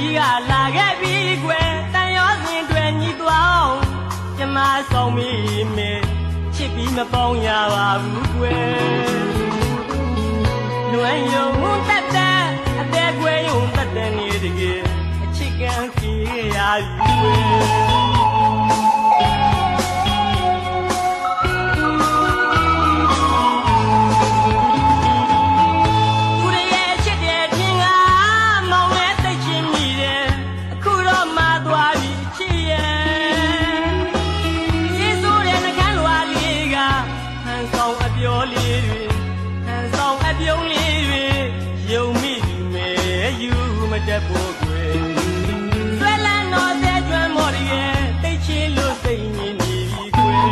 ကြီးကလာခဲ့ပြီကွယ်တန်ရောစင်တွေညီသွားကျမဆောင်မိမေချစ်ပြီးမပေါင်းရပါဘူးကွယ်လွယ်ယုံတက်တဲ့အသေးကွယ်ယုံတက်တဲ့နေတကယ်အချစ်ကန်ကြည့်ရပြီကွယ်တဲ့ပို့ကွယ်ဆွဲလန်းတော့တဲ့ကျွမ်းမော်ရီရဲ့တိတ်ချင်လို့စိတ်ညစ်နေပြီကွယ်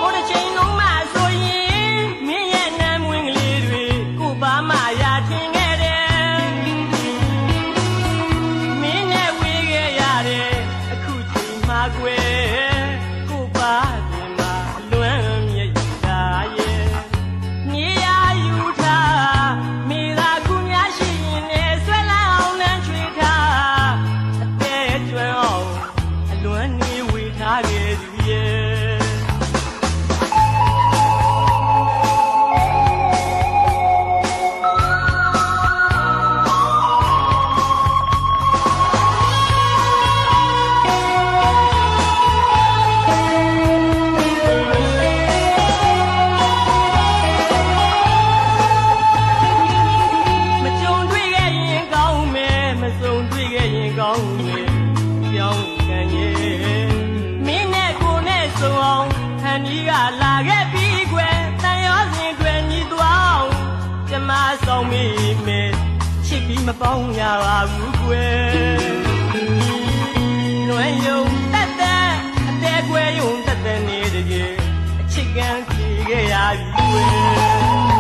ဟိုတစ်ချိန်လုံးမှဆိုရင်မင်းရဲ့နမ်းမွင်းကလေးတွေကိုပါမရထင်ခဲ့တယ်မင်းနဲ့ဝေးခဲ့ရတယ်အခုချိန်မှကွယ်ကိုပါကောင်းလေပြောင်းကန်ရဲ့မင်းနဲ့ကိုနဲ့ဆုံအောင်ဟန်ကြီးကလာခဲ့ပြီကွယ်တန်ရောစင်တွေညီသွားကျမဆောင်မိမေချစ်ပြီးမပေါင်းရပါဘူးကွယ်လွယ်ယုံတက်တဲ့အသေးကွယ်ယုံတက်တဲ့နေတကယ်အချစ်ကန်ကြည့်ခဲ့ရပြီကွယ်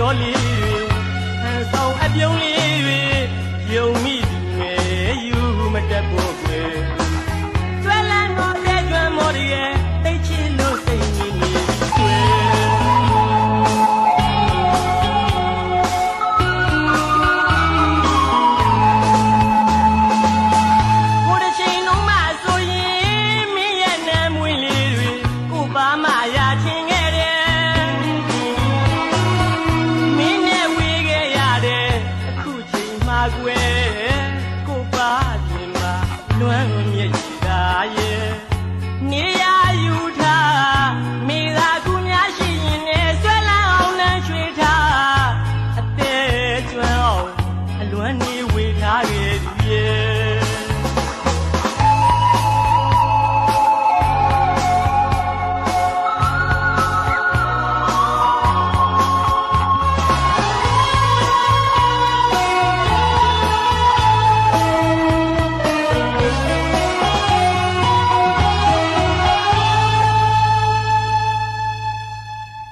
ပြောလေးတွေဟန်ဆောင်အပြုံးလေးတွေယုံမိသူနဲ့ယူမတက်ဖို့ကွယ်ဆွဲလန်းတော့တဲ့ကျွမ်းမော်ရီရဲ့တိတ်ချင်လို့စိတ်ညစ်နေပြီကွယ်ဟိုတစ်ချိန်လုံးမှဆိုရင်မင်းရဲ့နမ်းမွေးလေးတွေကိုပါမရထင်ခဲ့ကွယ်ကိုပါပြင်မှာလွမ်းမြေတာရဲ့နေရယူ